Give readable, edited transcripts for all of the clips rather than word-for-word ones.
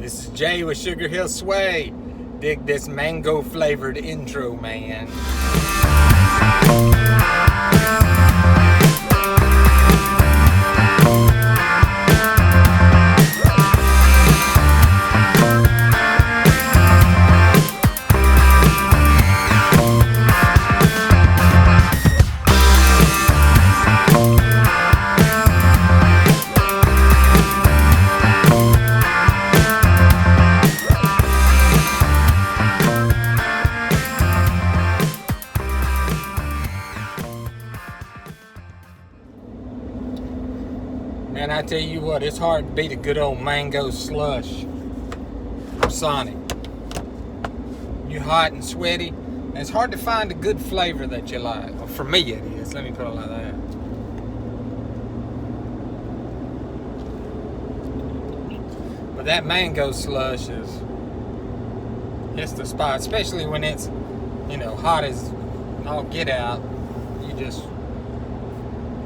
This is Jay with Sugar Hill Sway. Dig this mango flavored intro, man. Man, I tell you what, it's hard to beat a good old mango slush from Sonic. You're hot and sweaty, and it's hard to find a good flavor that you like. Well, for me it is, let me put it like that. But that mango slush it's the spot, especially when it's, hot as all get out.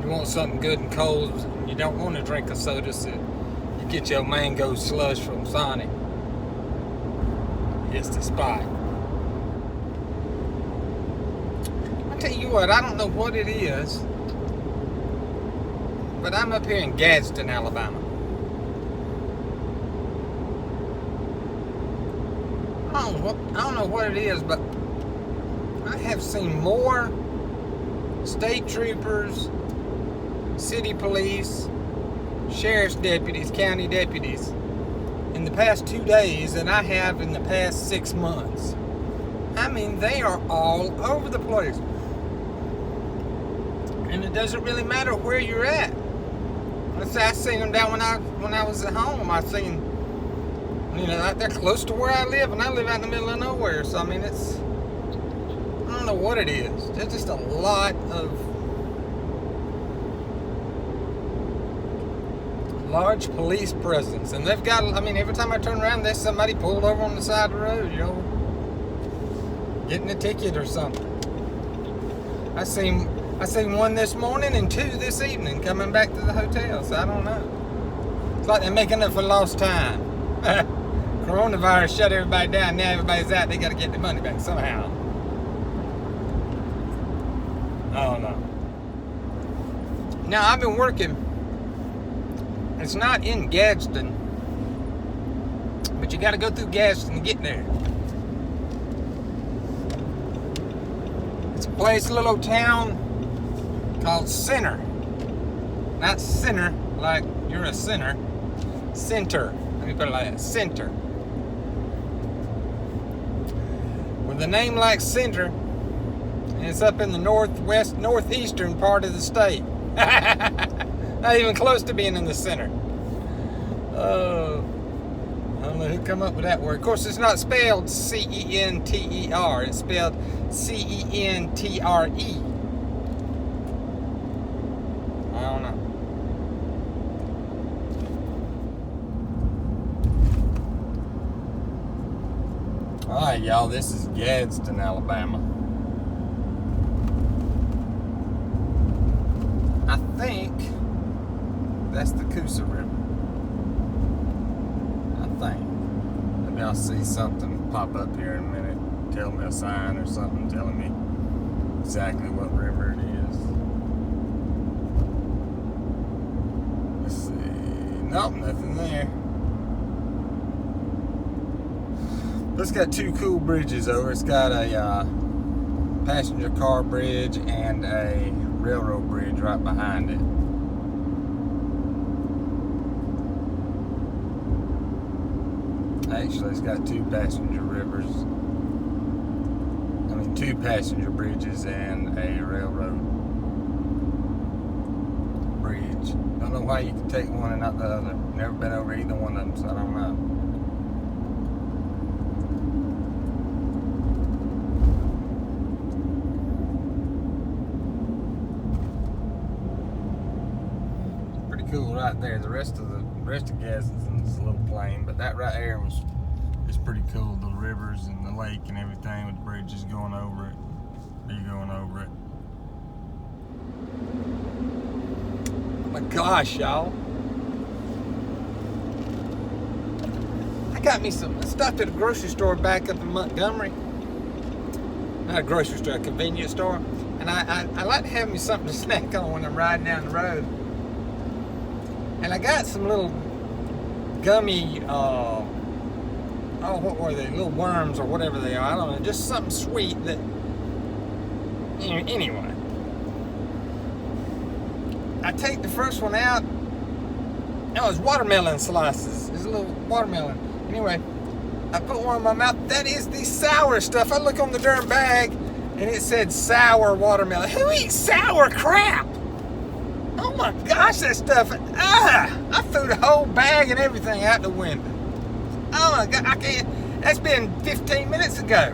You want something good and cold. You don't want to drink a soda, so you get your mango slush from Sonic. It's the spot. I tell you what, I don't know what it is, but I'm up here in Gadsden, Alabama. I don't know what it is, but I have seen more state troopers, city police, sheriff's deputies, county deputies in the past 2 days than I have in the past 6 months. I mean, they are all over the place. And it doesn't really matter where you're at. I seen them down when I was at home. I seen, they're close to where I live, and I live out in the middle of nowhere. So, I mean, I don't know what it is. There's just a lot of large police presence, and they've got, every time I turn around, there's somebody pulled over on the side of the road, getting a ticket or something. I seen one this morning and 2 this evening coming back to the hotel, so I don't know. It's like they're making up for lost time. Coronavirus shut everybody down, now everybody's out, they gotta get their money back somehow. I don't know. Now, I've been working. It's not in Gadsden, but you got to go through Gadsden to get there. It's a place, a little old town called Center. Not sinner, like you're a sinner. Center. Let me put it like that. Center. With a name like Center, and it's up in the northeastern part of the state. Not even close to being in the center. I don't know who come up with that word. Of course, it's not spelled C-E-N-T-E-R. It's spelled C-E-N-T-R-E. I don't know. Alright, y'all, this is Gadsden, Alabama. I think that's the Coosa River. I think. Maybe I'll see something pop up here in a minute. Tell me a sign or something telling me exactly what river it is. Let's see. Nope, nothing there. But it's got 2 cool bridges over. It's got a passenger car bridge and a railroad bridge right behind it. Actually, it's got 2 passenger bridges and a railroad bridge. Don't know why you can take one and not the other. Never been over either one of them, so I don't know. Cool right there. The rest of Gadsden is a little plain, but that right there is pretty cool. The rivers and the lake and everything with the bridges going over it. You going over it. Oh my gosh, y'all! got me some. I stopped at a grocery store back up in Montgomery. Not a grocery store, a convenience store. And I like to have me something to snack on when I'm riding down the road. And I got some little gummy, what were they? Little worms or whatever they are. I don't know. Just something sweet that, anyway. I take the first one out. No, it's watermelon slices. It's a little watermelon. Anyway, I put one in my mouth. That is the sour stuff. I look on the darn bag and it said sour watermelon. Who eats sour crap? Oh my gosh, that stuff. I threw the whole bag and everything out the window. Oh my God, I can't. That's been 15 minutes ago.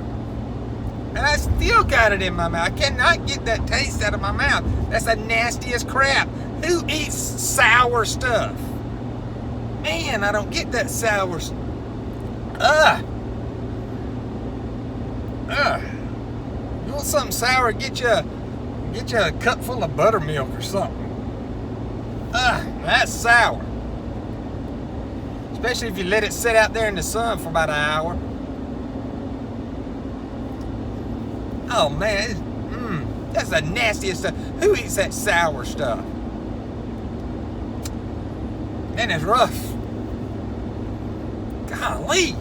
And I still got it in my mouth. I cannot get that taste out of my mouth. That's the nastiest crap. Who eats sour stuff? Man, I don't get that sour stuff. You want something sour? Get you a cup full of buttermilk or something. That's sour. Especially if you let it sit out there in the sun for about an hour. Oh man, that's the nastiest stuff. Who eats that sour stuff? And it's rough. Golly.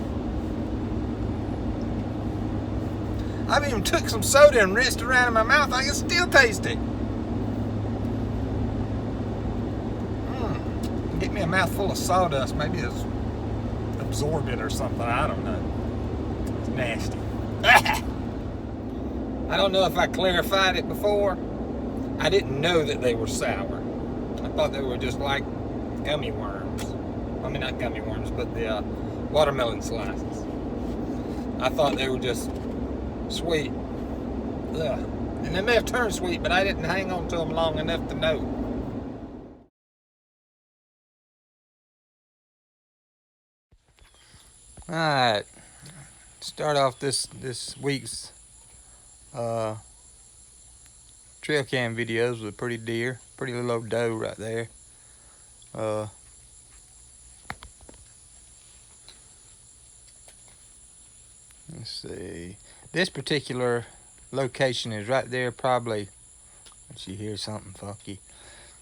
I've even took some soda and rinsed around in my mouth. I can still taste it. Get me a mouthful of sawdust. Maybe it's absorbed it or something. I don't know. It's nasty. I don't know if I clarified it before. I didn't know that they were sour. I thought they were just like gummy worms. I mean, not gummy worms, but the watermelon slices. I thought they were just sweet. Ugh. And they may have turned sweet, but I didn't hang on to them long enough to know. Alright. Start off this week's trail cam videos with a pretty deer. Pretty little old doe right there. Let's see. This particular location is right there, probably. Let's see, hear something funky.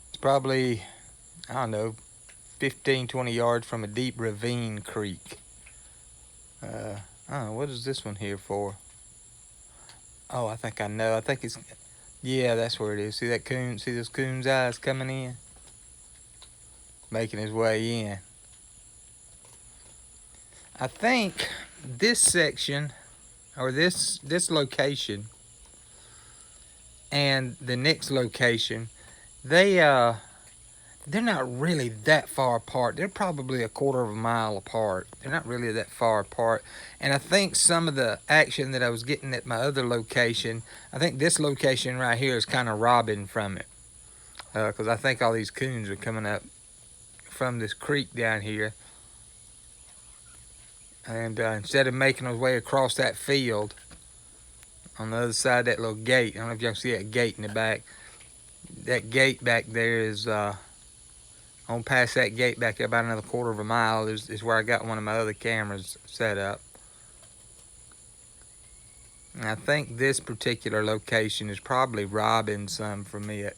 It's probably, I don't know, 15-20 yards from a deep ravine creek. I don't know, what is this one here for? Oh, I think I know. I think it's, yeah, that's where it is. See that coon? See those coon's eyes coming in? Making his way in. I think this section, or this location, and the next location, they're not really that far apart. They're probably a quarter of a mile apart. They're not really that far apart. And I think some of the action that I was getting at my other location, I think this location right here is kind of robbing from it. Because I think all these coons are coming up from this creek down here. And instead of making their way across that field, on the other side of that little gate, I don't know if y'all see that gate in the back. That gate back there is, on past that gate back there, about another quarter of a mile, is where I got one of my other cameras set up. And I think this particular location is probably robbing some from it.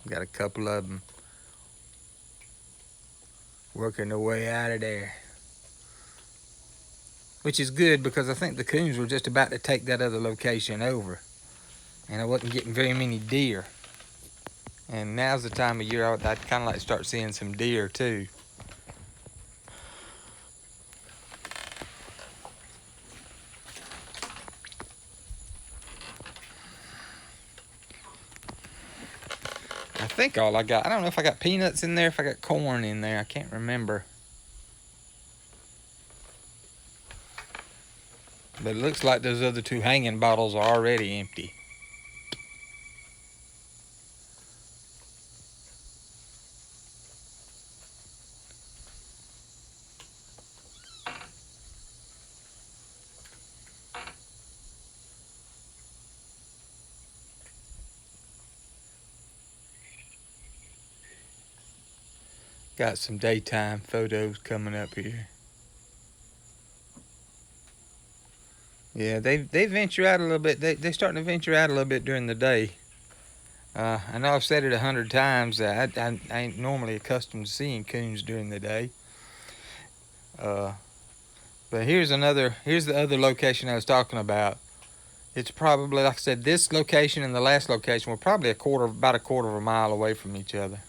Got a couple of them working their way out of there. Which is good, because I think the coons were just about to take that other location over. And I wasn't getting very many deer. And now's the time of year I'd kind of like to start seeing some deer too. I think all I got, I don't know if I got peanuts in there, if I got corn in there, I can't remember. But it looks like those other two hanging bottles are already empty. Got some daytime photos coming up here. Yeah, they venture out a little bit. They're starting to venture out a little bit during the day. I know I've said it 100 times. I ain't normally accustomed to seeing coons during the day. But here's the other location I was talking about. It's probably, like I said, this location and the last location were probably about a quarter of a mile away from each other.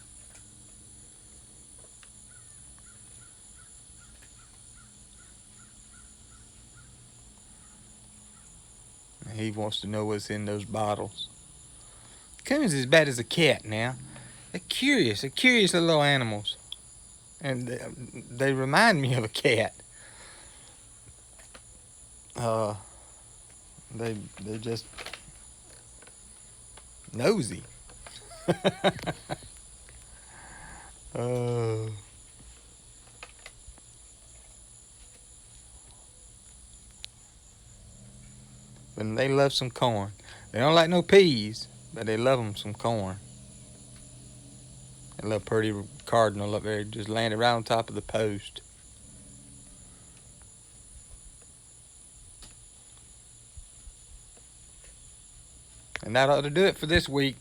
He wants to know what's in those bottles. Coons as bad as a cat now. They're curious little animals. And they remind me of a cat. They're just nosy. But they love some corn. They don't like no peas, but they love them some corn. That little pretty cardinal up there just landed right on top of the post. And that ought to do it for this week.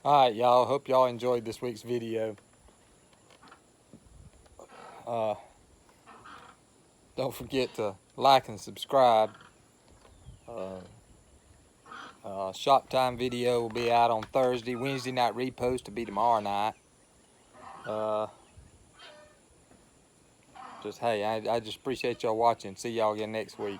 Alright, y'all. Hope y'all enjoyed this week's video. Don't forget to like and subscribe. Shop time video will be out on Thursday. Wednesday night repost will be tomorrow night. Hey, I just appreciate y'all watching. See y'all again next week.